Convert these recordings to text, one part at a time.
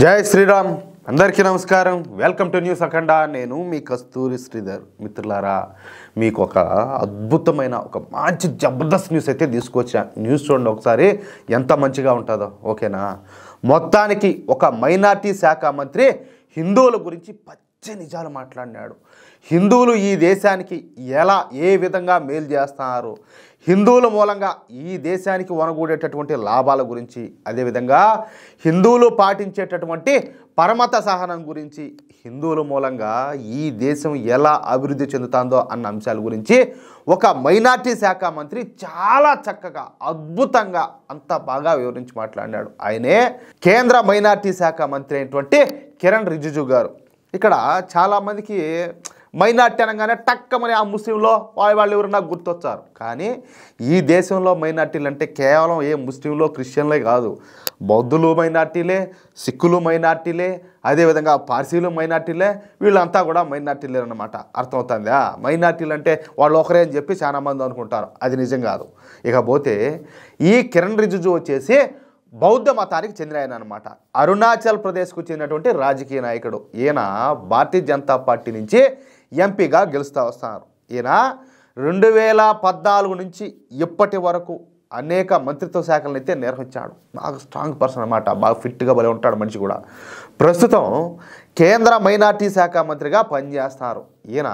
జై శ్రీరామ్ అందరికీ నమస్కారం. వెల్కమ్ టు న్యూస్ అఖండ. నేను మీ కస్తూరి శ్రీధర్. మిత్రులారా, మీకు ఒక అద్భుతమైన ఒక మంచి జబర్దస్త్ న్యూస్ అయితే తీసుకొచ్చా. న్యూస్ చూడండి ఒకసారి, ఎంత మంచిగా ఉంటుందో. ఓకేనా? మొత్తానికి ఒక మైనార్టీ శాఖ మంత్రి హిందువుల గురించి పచ్చి నిజాలు మాట్లాడినాడు. హిందువులు ఈ దేశానికి ఏ విధంగా మేలు చేస్తున్నారు, హిందువుల మూలంగా ఈ దేశానికి వనగూడేటటువంటి లాభాల గురించి, అదేవిధంగా హిందువులు పాటించేటటువంటి పరమత సహనం గురించి, హిందువుల మూలంగా ఈ దేశం ఎలా అభివృద్ధి చెందుతుందో అన్న అంశాల గురించి ఒక మైనార్టీ శాఖ మంత్రి చాలా చక్కగా అద్భుతంగా అంత బాగా వివరించి మాట్లాడినాడు. ఆయనే కేంద్ర మైనార్టీ శాఖ మంత్రి అయినటువంటి కిరణ్ రిజిజు గారు. ఇక్కడ చాలామందికి మైనార్టీ అనగానే టక్కమని ఆ ముస్లింలో వాళ్ళు ఎవరన్నా గుర్తొచ్చారు. కానీ ఈ దేశంలో మైనార్టీలు అంటే కేవలం ముస్లింలో క్రిస్టియన్లే కాదు, బౌద్ధులు మైనార్టీలే, సిక్కులు మైనార్టీలే, అదేవిధంగా పార్సీలు మైనార్టీలే, వీళ్ళంతా కూడా మైనార్టీలే అన్నమాట. అర్థమవుతుందా? మైనార్టీలు అంటే వాళ్ళు ఒకరే అని చెప్పి చాలామంది అనుకుంటారు, అది నిజం కాదు. ఇకపోతే ఈ కిరణ్ రిజిజు వచ్చేసి బౌద్ధ మతానికి చెందిన ఆయన అనమాట. అరుణాచల్ ప్రదేశ్కు చెందినటువంటి రాజకీయ నాయకుడు. ఈయన భారతీయ జనతా పార్టీ నుంచి ఎంపీగా గెలుస్తూ వస్తున్నారు. ఈయన 2014 నుంచి ఇప్పటి వరకు అనేక మంత్రిత్వ శాఖలను అయితే నిర్వహించాడు. బాగా స్ట్రాంగ్ పర్సన్ అనమాట, బాగా ఫిట్గా భలే ఉంటాడు మనిషి కూడా. ప్రస్తుతం కేంద్ర మైనార్టీ శాఖ మంత్రిగా పనిచేస్తున్నారు. ఈయన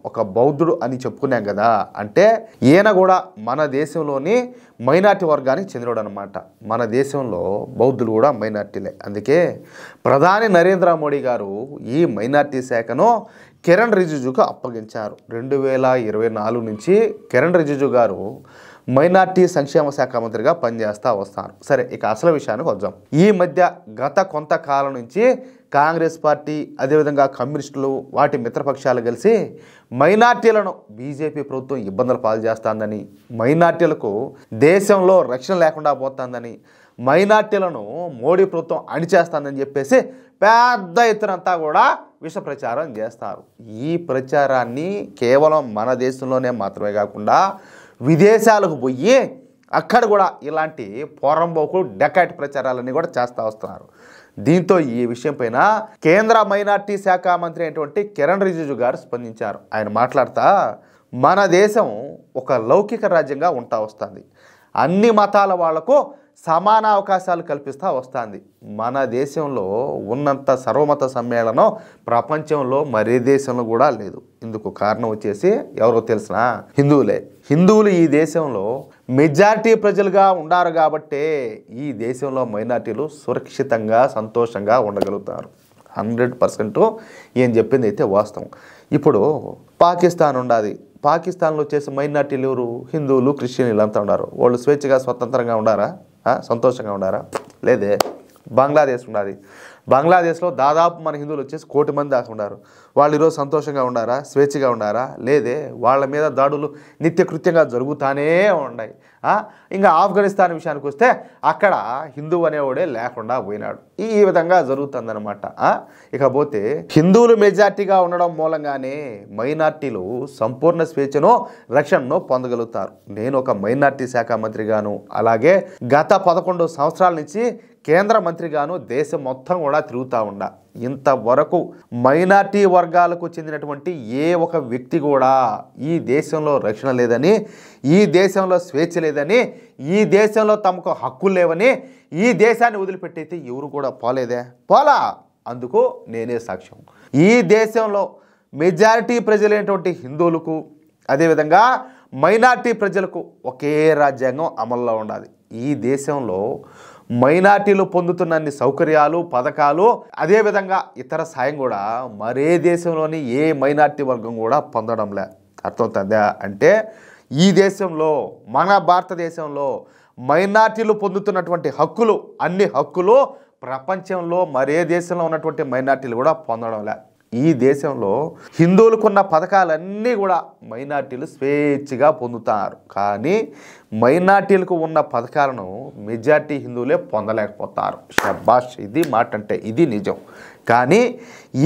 ఒక బౌద్ధుడు అని చెప్పుకున్నాం కదా, అంటే ఈయన కూడా మన దేశంలోని మైనార్టీ వర్గానికి చెందినవాడు అనమాట. మన దేశంలో బౌద్ధులు కూడా మైనార్టీలే. అందుకే ప్రధాని నరేంద్ర మోడీ గారు ఈ మైనార్టీ శాఖను కిరణ్ రిజిజుకు అప్పగించారు. 2024 నుంచి కిరణ్ రిజిజు గారు మైనార్టీ సంక్షేమ శాఖ మంత్రిగా పనిచేస్తూ వస్తారు. సరే, ఇక అసలు విషయానికి వద్దాం. ఈ మధ్య గత కొంతకాలం నుంచి కాంగ్రెస్ పార్టీ, అదేవిధంగా కమ్యూనిస్టులు, వాటి మిత్రపక్షాలు కలిసి మైనార్టీలను బీజేపీ ప్రభుత్వం ఇబ్బందులు పాలు చేస్తుందని, మైనార్టీలకు దేశంలో రక్షణ లేకుండా పోతుందని, మైనార్టీలను మోడీ ప్రభుత్వం అణిచేస్తుందని చెప్పేసి పెద్ద ఎత్తునంతా కూడా విష ప్రచారం చేస్తారు. ఈ ప్రచారాన్ని కేవలం మన దేశంలోనే మాత్రమే కాకుండా విదేశాలకు పోయి అక్కడ కూడా ఇలాంటి పోరంబోకు డెకాట్ ప్రచారాలన్నీ కూడా చేస్తూ వస్తున్నారు. దీంతో ఈ విషయం పైన కేంద్ర మైనార్టీ శాఖ మంత్రి అయినటువంటి కిరణ్ రిజిజు గారు స్పందించారు. ఆయన మాట్లాడుతూ, మన దేశం ఒక లౌకిక రాజ్యంగా ఉంటా వస్తుంది, అన్ని మతాల వాళ్లకు సమాన అవకాశాలు కల్పిస్తూ వస్తుంది. మన దేశంలో ఉన్నంత సర్వమత సమ్మేళనం ప్రపంచంలో మరే దేశంలో కూడా లేదు. ఇందుకు కారణం వచ్చేసి ఎవరో తెలిసినా హిందువులే. హిందువులు ఈ దేశంలో మెజారిటీ ప్రజలుగా ఉండారు కాబట్టే ఈ దేశంలో మైనార్టీలు సురక్షితంగా సంతోషంగా ఉండగలుగుతారు. 100% ఏం చెప్పింది అయితే వాస్తవం. ఇప్పుడు పాకిస్తాన్ ఉండాలి, పాకిస్తాన్లో వచ్చేసి మైనార్టీలు ఎవరు? హిందువులు, క్రిస్టియన్లు అంతా ఉన్నారు. వాళ్ళు స్వేచ్ఛగా స్వతంత్రంగా ఉండారా? సంతోషంగా ఉండారా? లేదే. బంగ్లాదేశ్ ఉండాలి, బంగ్లాదేశ్లో దాదాపు మన హిందువులు వచ్చేసి 1 కోటి మంది దాకా ఉన్నారు. వాళ్ళు ఈరోజు సంతోషంగా ఉండారా? స్వేచ్ఛగా ఉండారా? లేదే. వాళ్ళ మీద దాడులు నిత్యకృత్యంగా జరుగుతూనే ఉన్నాయి. ఇంకా ఆఫ్ఘనిస్తాన్ విషయానికి వస్తే అక్కడ హిందువు అనేవాడే లేకుండా పోయినాడు. ఈ విధంగా జరుగుతుందన్నమాట. ఇకపోతే హిందువులు మెజార్టీగా ఉండడం మూలంగానే మైనార్టీలు సంపూర్ణ స్వేచ్ఛను, రక్షణను పొందగలుగుతారు. నేను ఒక మైనార్టీ శాఖ మంత్రిగాను, అలాగే గత 11 సంవత్సరాల నుంచి కేంద్ర మంత్రిగాను దేశం మొత్తం కూడా తిరుగుతూ ఉండా. ఇంతవరకు మైనార్టీ వర్గాలకు చెందినటువంటి ఏ ఒక వ్యక్తి కూడా ఈ దేశంలో రక్షణ లేదని, ఈ దేశంలో స్వేచ్ఛ లేదని, ఈ దేశంలో తమకు హక్కులు లేవని ఈ దేశాన్ని వదిలిపెట్టయితే ఎవరు కూడా పోలా. అందుకు నేనే సాక్ష్యం. ఈ దేశంలో మెజారిటీ ప్రజలైనటువంటి హిందువులకు, అదేవిధంగా మైనార్టీ ప్రజలకు ఒకే రాజ్యాంగం అమల్లో ఉండాలి. ఈ దేశంలో మైనార్టీలు పొందుతున్న సౌకర్యాలు, పథకాలు, అదేవిధంగా ఇతర సాయం కూడా మరే దేశంలోని ఏ మైనార్టీ వర్గం కూడా పొందడంలే. అర్థమవుతుందా? అంటే ఈ దేశంలో, మన భారతదేశంలో మైనార్టీలు పొందుతున్నటువంటి హక్కులు, అన్ని హక్కులు ప్రపంచంలో మరే దేశంలో ఉన్నటువంటి మైనార్టీలు కూడా పొందడంలే. ఈ దేశంలో హిందువులకున్న పథకాలన్నీ కూడా మైనార్టీలు స్వేచ్ఛగా పొందుతారు. కానీ మైనార్టీలకు ఉన్న పథకాలను మెజార్టీ హిందువులే పొందలేకపోతారు. షబాష్, ఇది మాట అంటే ఇది నిజం. కానీ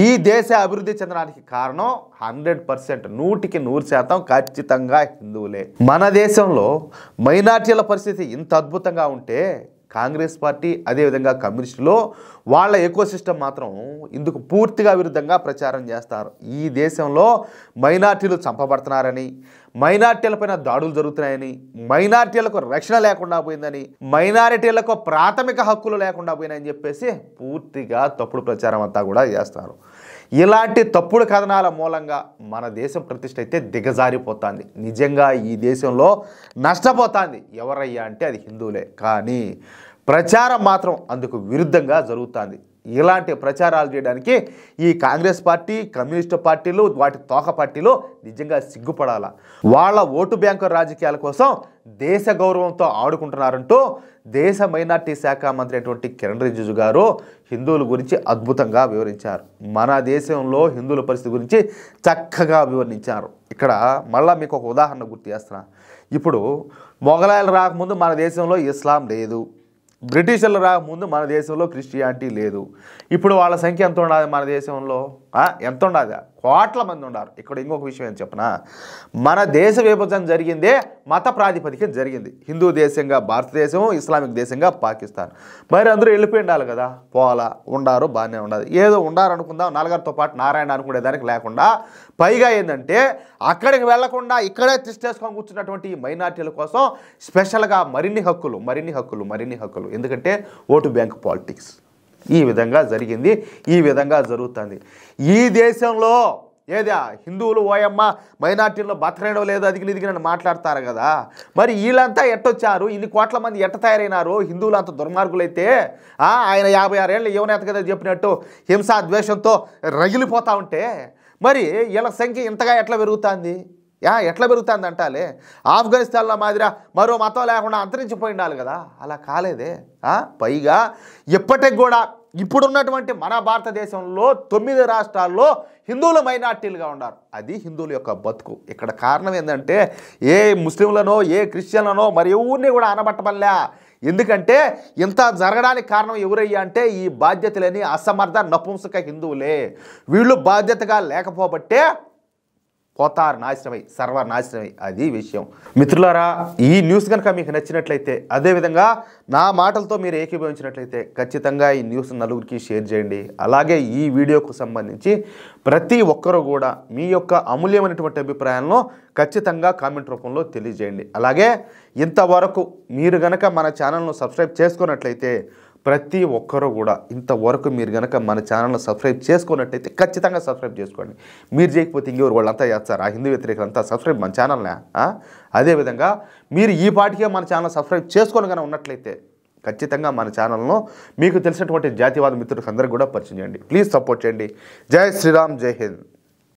ఈ దేశ అభివృద్ధి చెందడానికి కారణం 100%, 100% ఖచ్చితంగా హిందువులే. మన దేశంలో మైనార్టీల పరిస్థితి ఇంత అద్భుతంగా ఉంటే కాంగ్రెస్ పార్టీ అదేవిధంగా కమ్యూనిస్టులు వాళ్ళ ఎకోసిస్టమ్ మాత్రం ఇందుకు పూర్తిగా విరుద్ధంగా ప్రచారం చేస్తారు. ఈ దేశంలో మైనార్టీలు చంపబడుతున్నారని, మైనార్టీలపైన దాడులు జరుగుతున్నాయని, మైనార్టీలకు రక్షణ లేకుండా పోయిందని, మైనారిటీలకు ప్రాథమిక హక్కులు లేకుండా పోయినాయని చెప్పేసి పూర్తిగా తప్పుడు ప్రచారం అంతా కూడా చేస్తారు. ఇలాంటి తప్పుడు కథనాల మూలంగా మన దేశం ప్రతిష్ట అయితే దిగజారిపోతుంది. నిజంగా ఈ దేశంలో నష్టపోతుంది ఎవరయ్యా అంటే అది హిందువులే. కానీ ప్రచారం మాత్రం అందుకు విరుద్ధంగా జరుగుతుంది. ఇలాంటి ప్రచారాలు చేయడానికి ఈ కాంగ్రెస్ పార్టీ, కమ్యూనిస్టు పార్టీలు, వాటి తోక పార్టీలు నిజంగా సిగ్గుపడాల. వాళ్ళ ఓటు బ్యాంకు రాజకీయాల కోసం దేశ గౌరవంతో ఆడుకుంటున్నారంటూ దేశ మైనార్టీ శాఖ మంత్రి అయినటువంటి కిరణ్ రిజిజు గారు హిందువుల గురించి అద్భుతంగా వివరించారు. మన దేశంలో హిందువుల పరిస్థితి గురించి చక్కగా వివరించారు. ఇక్కడ మళ్ళీ మీకు ఒక ఉదాహరణ గుర్తు చేస్తున్నా. ఇప్పుడు మొఘలాయలు రాకముందు మన దేశంలో ఇస్లాం లేదు, బ్రిటిషర్లు రాకముందు మన దేశంలో క్రిస్టియానిటీ లేదు. ఇప్పుడు వాళ్ళ సంఖ్య ఎంత ఉండాలి మన దేశంలో? ఎంత ఉండాలి? కోట్ల మంది ఉన్నారు. ఇక్కడ ఇంకొక విషయం ఏం చెప్పనా, మన దేశ విభజన జరిగిందే మత ప్రాతిపదికన జరిగింది. హిందూ దేశంగా భారతదేశం, ఇస్లామిక్ దేశంగా పాకిస్తాన్. మరి అందరూ వెళ్ళిపోయి ఉండాలి కదా, పోలా ఉండారు, బాగానే ఉండదు. ఏదో ఉండారు అనుకుందాం, నలుగురితో పాటు నారాయణ అనుకునేదానికి లేకుండా, పైగా ఏంటంటే అక్కడికి వెళ్లకుండా ఇక్కడే తిష్టేసుకొని కూర్చున్నటువంటి ఈ మైనార్టీల కోసం స్పెషల్గా మరిన్ని హక్కులు. ఎందుకంటే ఓటు బ్యాంక్ పాలిటిక్స్. ఈ విధంగా జరిగింది, ఈ విధంగా జరుగుతుంది. ఈ దేశంలో ఏదా హిందువులు ఓయమ్మ మైనార్టీల్లో బతకడం లేదు, అదిగిని మాట్లాడతారు కదా. మరి వీళ్ళంతా ఎట్టొచ్చారు, ఇన్ని కోట్ల మంది ఎట్ట తయారైనారు? హిందువులు అంత దుర్మార్గులైతే ఆయన 56 ఏళ్ళు యువనేత కదా చెప్పినట్టు హింసా ద్వేషంతో రగిలిపోతూ ఉంటే మరి వీళ్ళ సంఖ్య ఇంతగా ఎట్లా పెరుగుతుంది? ఎట్లా పెరుగుతుంది అంటాలే. ఆఫ్ఘనిస్తాన్లో మాదిరా మరో మతం లేకుండా అంతరించిపోయి ఉండాలి కదా, అలా కాలేదే. పైగా ఇప్పటికి కూడా ఇప్పుడున్నటువంటి మన భారతదేశంలో 9 రాష్ట్రాల్లో హిందువులు మైనార్టీలుగా ఉన్నారు. అది హిందువుల యొక్క బతుకు. ఇక్కడ కారణం ఏంటంటే ఏ ముస్లింలనో ఏ క్రిస్టియన్లనో మరి ఎవరిని కూడా అనబట్టమల్లా. ఎందుకంటే ఇంత జరగడానికి కారణం ఎవరయ్యా అంటే ఈ బాధ్యతలని అసమర్థ నపుంసక హిందువులే. వీళ్ళు బాధ్యతగా లేకపోబట్టే పోతారు నాశనమై, సర్వనాశనమై. అది విషయం. మిత్రులారా, ఈ న్యూస్ కనుక మీకు నచ్చినట్లయితే, అదేవిధంగా నా మాటలతో మీరు ఏకీభవించినట్లయితే ఖచ్చితంగా ఈ న్యూస్ నలుగురికి షేర్ చేయండి. అలాగే ఈ వీడియోకు సంబంధించి ప్రతి ఒక్కరూ కూడా మీ యొక్క అమూల్యమైనటువంటి అభిప్రాయాలను ఖచ్చితంగా కామెంట్ రూపంలో తెలియజేయండి. అలాగే ఇంతవరకు మీరు గనక మన ఛానల్ను సబ్స్క్రైబ్ చేసుకున్నట్లయితే ప్రతి ఒక్కరూ కూడా ఇంతవరకు మీరు కనుక మన ఛానల్ని సబ్స్క్రైబ్ చేసుకున్నట్టయితే ఖచ్చితంగా సబ్స్క్రైబ్ చేసుకోండి. మీరు చేయకపోతే ఇంకెవరు వాళ్ళంతా చేస్తారు, ఆ హిందూ వ్యతిరేకులంతా సబ్స్క్రైబ్ మన ఛానల్నే. అదేవిధంగా మీరు ఈ పాటికే మన ఛానల్ సబ్స్క్రైబ్ చేసుకొని కనుక ఉన్నట్లయితే ఖచ్చితంగా మన ఛానల్ను మీకు తెలిసినటువంటి జాతీయవాద మిత్రులకు అందరికీ కూడా పరిచయం చేయండి. ప్లీజ్ సపోర్ట్ చేయండి. జై శ్రీరామ్, జై హింద్.